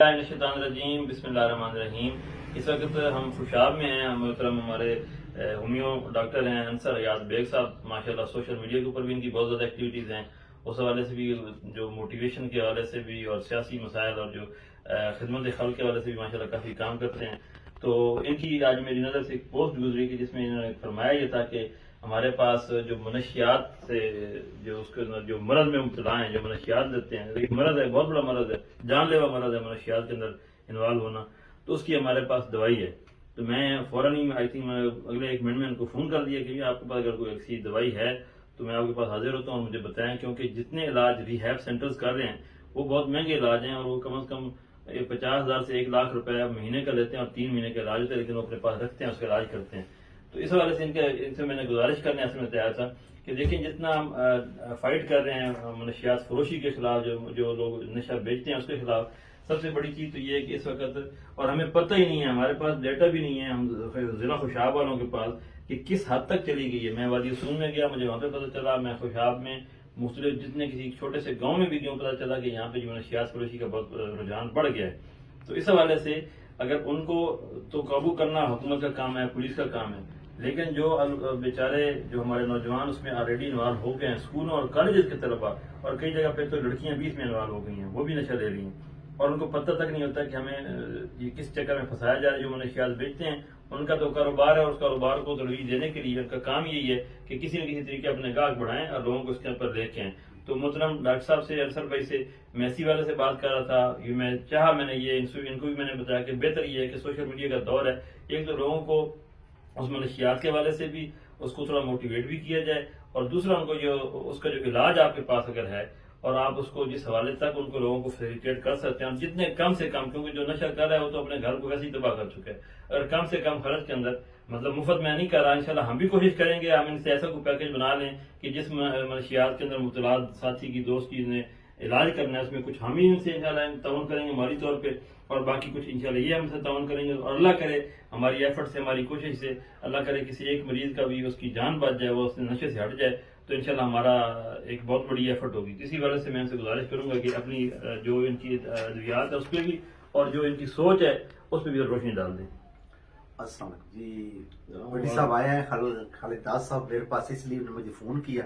الرجیم بسم اللہ الرحمن الرحیم۔ اس وقت ہم خوشاب میں ہیں، محترم ہمارے ہومیو ڈاکٹر ہیں انصر ریاض بیگ صاحب، ماشاءاللہ سوشل میڈیا کے اوپر بھی ان کی بہت زیادہ ایکٹیویٹیز ہیں، اس حوالے سے بھی جو موٹیویشن کے حوالے سے بھی اور سیاسی مسائل اور جو خدمت خلق کے حوالے سے بھی ماشاءاللہ کافی کام کرتے ہیں۔ تو ان کی آج میری نظر سے ایک پوسٹ گزری تھی جس میں انہوں نے فرمایا یہ تھا کہ ہمارے پاس جو منشیات سے جو اس کے جو مرض میں مبتلا ہیں، جو منشیات دیتے ہیں، ایک مرض ہے، بہت بڑا مرض ہے، جان لیوا مرض ہے منشیات کے اندر انوالو ہونا، تو اس کی ہمارے پاس دوائی ہے۔ تو میں فوراً ہی آئی تھنک میں اگلے ایک منٹ میں ان کو فون کر دیا کہ آپ کے پاس اگر کوئی ایسی دوائی ہے تو میں آپ کے پاس حاضر ہوتا ہوں، مجھے بتائیں، کیونکہ جتنے علاج ریہیب سینٹرز کر رہے ہیں وہ بہت مہنگے علاج ہیں اور وہ کم از کم 50,000 سے 1 لاکھ روپے مہینے کا لیتے ہیں اور 3 مہینے کا علاج ہوتا ہے، لیکن وہ اپنے پاس رکھتے ہیں، اس کا علاج کرتے ہیں۔ تو اس حوالے سے ان سے میں نے گزارش کرنے اصل میں تیار تھا کہ دیکھیں جتنا ہم فائٹ کر رہے ہیں منشیات فروشی کے خلاف، جو لوگ نشہ بیچتے ہیں اس کے خلاف، سب سے بڑی چیز تو یہ ہے کہ اس وقت، اور ہمیں پتہ ہی نہیں ہے، ہمارے پاس ڈیٹا بھی نہیں ہے ہم ضلع خوشاب والوں کے پاس کہ کس حد تک چلی گئی ہے۔ میں وادی سون میں گیا، مجھے وہاں پہ پتہ چلا، میں خوشاب میں مختلف جتنے کسی چھوٹے سے گاؤں میں بھی گیا پتہ چلا کہ یہاں پہ جو منشیات فروشی کا بہت رجحان بڑھ گیا ہے۔ تو اس حوالے سے اگر ان کو تو قابو کرنا حکومت کا کام ہے، پولیس کا کام ہے، لیکن جو بیچارے جو ہمارے نوجوان اس میں آلریڈی انوالو ہو گئے ہیں، اسکولوں اور کالجز کے طلبا، اور کئی جگہ پہ تو لڑکیاں بھی اس میں انوالو ہو گئی ہیں، وہ بھی نشہ لے رہی ہیں اور ان کو پتہ تک نہیں ہوتا کہ ہمیں یہ کس چکر میں پھنسایا جا رہا ہے۔ جو منشیات بیچتے ہیں ان کا تو کاروبار ہے اور اس کاروبار کو ترویج دینے کے لیے ان کا کام یہی ہے کہ کسی نہ کسی طریقے اپنے گاہک بڑھائیں اور لوگوں کو اس کے اوپر لے کے آئیں۔ تو محترم ڈاکٹر صاحب سے، انصر بھائی سے میں اسی والے سے بات کر رہا تھا، یہ میں چاہا، میں نے یہ ان کو بھی میں نے بتایا کہ بہتر یہ ہے کہ سوشل میڈیا کا دور ہے، ایک تو لوگوں کو اس منشیات کے حوالے سے بھی اس کو تھوڑا موٹیویٹ بھی کیا جائے، اور دوسرا ان کو اس کا جو علاج آپ کے پاس اگر ہے اور آپ اس کو جس حوالے تک ان کو لوگوں کو فیسیلیٹیٹ کر سکتے ہیں، اور جتنے کم سے کم، کیونکہ جو نشہ کر رہا ہے وہ تو اپنے گھر کو ویسے ہی تباہ کر چکا ہے، اگر کم سے کم خرچ کے اندر، مطلب مفت میں نہیں کر رہا، انشاءاللہ ہم بھی کوشش کریں گے، ہم ان سے ایسا کوئی پیکج بنا لیں کہ جس منشیات کے اندر مبتلا ساتھی کی دوست کی نے علاج کرنا ہے، اس میں کچھ ہم ہی ان سے انشاءاللہ تعاون کریں گے مالی طور پہ، اور باقی کچھ انشاءاللہ یہ ہم سے تعاون کریں گے، اور اللہ کرے ہماری ایفرٹ سے، ہماری کوشش سے، اللہ کرے کسی ایک مریض کا بھی اس کی جان بچ جائے، وہ اس نشے سے ہٹ جائے، تو انشاءاللہ ہمارا ایک بہت بڑی ایفرٹ ہوگی۔ اسی وجہ سے میں ان سے گزارش کروں گا کہ اپنی جو ان کی ادویات ہے اس پہ بھی، اور جو ان کی سوچ ہے اس پہ بھی روشنی ڈال دیں۔ السلام علیکم جی، بڑی صاحب آئے ہیں، خالد داس صاحب میرے پاس، اس لیے انہوں نے مجھے فون کیا،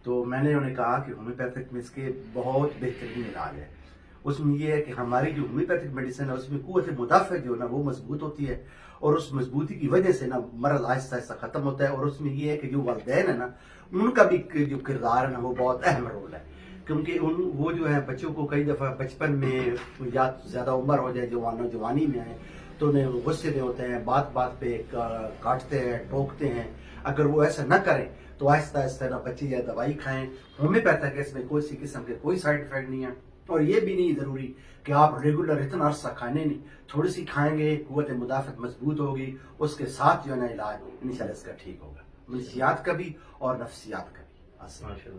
تو میں نے انہیں کہا کہ ہومیوپیتھک میں اس کے بہت بہترین علاج ہے۔ اس میں یہ ہے کہ ہماری جو ہومیوپیتھک میڈیسن ہے اس میں قوت مدافع جو ہے نا وہ مضبوط ہوتی ہے، اور اس مضبوطی کی وجہ سے نا مرض آہستہ آہستہ ختم ہوتا ہے، اور اس میں یہ ہے کہ جو والدین ہے نا ان کا بھی جو کردار ہے نا وہ بہت اہم رول ہے، کیونکہ وہ جو ہے بچوں کو کئی دفعہ بچپن میں یا زیادہ عمر ہو جائے، جوانی میں آئے تو انہیں غصے میں ہوتے ہیں، بات بات پہ کاٹتے ہیں، ٹوکتے ہیں، اگر وہ ایسا نہ کریں تو آہستہ آہستہ نہ بچے یا دوائی کھائیں۔ ہومیوپیتھک اس میں کوئی سی قسم کے کوئی سائڈ افیکٹ نہیں ہے، اور یہ بھی نہیں ضروری کہ آپ ریگولر اتنا عرصہ کھانے نہیں، تھوڑی سی کھائیں گے، قوت مدافعت مضبوط ہوگی، اس کے ساتھ جو ہے نا علاج انشاءاللہ اس کا ٹھیک ہوگا، منشیات کا بھی اور نفسیات کا بھی۔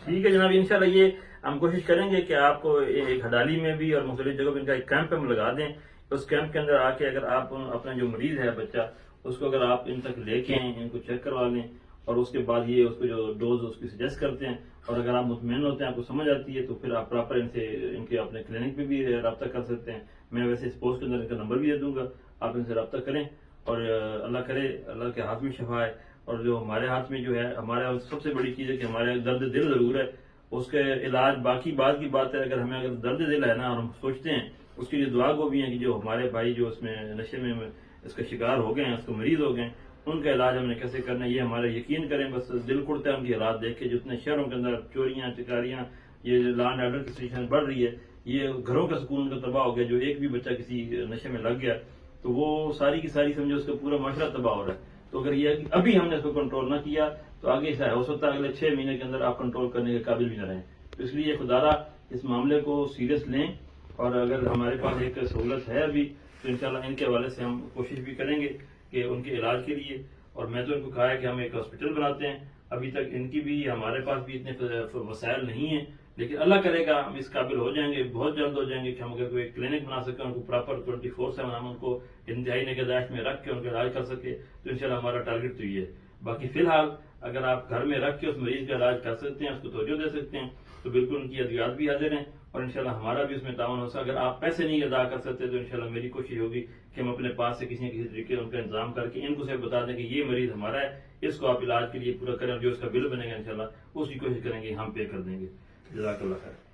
ٹھیک ہے جناب، انشاءاللہ یہ ہم کوشش کریں گے کہ آپ کو ایک ہڈالی میں بھی اور مختلف جگہوں پہ ان کا ایک کیمپ ہم لگا دیں، اس کیمپ کے اندر آ کے اگر آپ اپنا جو مریض ہے بچہ، اس کو اگر آپ ان تک لے کے آئیں، ان کو چیک کروا لیں، اور اس کے بعد یہ اس کو جو ڈوز اس کی سجیسٹ کرتے ہیں، اور اگر آپ مطمئن ہوتے ہیں، آپ کو سمجھ آتی ہے، تو پھر آپ پراپر ان کے اپنے کلینک پہ بھی رابطہ کر سکتے ہیں۔ میں ویسے اس پوسٹ کے اندر ان کا نمبر بھی دے دوں گا، آپ ان سے رابطہ کریں، اور اللہ کرے اللہ کے ہاتھ میں شفا ہے، اور جو ہمارے ہاتھ میں جو ہے، ہمارے سب سے بڑی چیز ہے کہ ہمارے درد دل ضرور ہے، اس کے علاج باقی بعد کی بات ہے، اگر ہمیں اگر درد دل ہے نا اور ہم سوچتے ہیں اس کی جو دعا گو بھی ہیں کہ جو ہمارے بھائی جو اس میں نشے میں اس کا شکار ہو گئے ہیں، اس کو مریض ہو گئے ہیں، ان کا علاج ہم نے کیسے کرنا ہے، یہ ہمارا یقین کریں، بس دل کڑتا ہے ان کی حالات دیکھ کے، جتنے شہروں کے اندر چوریاں چکاریاں، یہ لا اینڈ آرڈر کی سچویشن بڑھ رہی ہے، یہ گھروں کا سکون کا تباہ ہو گیا، جو ایک بھی بچہ کسی نشے میں لگ گیا تو وہ ساری کی ساری سمجھو اس کا پورا معاشرہ تباہ ہو رہا ہے۔ تو اگر یہ ابھی ہم نے اس کو کنٹرول نہ کیا تو آگے سے ہو سکتا ہے اگلے 6 مہینے کے اندر آپ کنٹرول کرنے کے قابل بھی نہ رہیں، تو اس لیے خدا را اس معاملے کو سیریس لیں، اور اگر ہمارے پاس ایک سہولت ہے ابھی تو انشاءاللہ ان کے حوالے سے ہم کوشش بھی کریں گے کہ ان کے علاج کے لیے، اور میں تو ان کو کہا ہے کہ ہم ایک ہاسپٹل بناتے ہیں، ابھی تک ان کی بھی ہمارے پاس بھی اتنے وسائل نہیں ہیں، لیکن اللہ کرے گا ہم اس قابل ہو جائیں گے، بہت جلد ہو جائیں گے کہ ہم اگر کوئی کلینک بنا سکیں، ان کو پراپر 24/7 ہم ان کو انتہائی نگہداشت میں رکھ کے ان کا علاج کر سکے، تو انشاءاللہ ہمارا ٹارگٹ تو یہ ہے۔ باقی فی الحال اگر آپ گھر میں رکھ کے اس مریض کا علاج کر سکتے ہیں، اس کو توجہ دے سکتے ہیں، تو بالکل ان کی ادویات بھی حاضر ہیں، اور انشاءاللہ ہمارا بھی اس میں تعاون ہو سکتا. اگر آپ پیسے نہیں ادا کر سکتے تو انشاءاللہ میری کوشش ہوگی کہ ہم اپنے پاس سے کسی نہ کسی طریقے ان کا انتظام کر کے ان کو سے بتا دیں کہ یہ مریض ہمارا ہے, اس کو آپ علاج کے لیے پورا کریں, اور جو اس کا بل بنے گا انشاءاللہ اس کی کوشش کریں گے ہم پے کر دیں گے. جزاک اللہ خیر.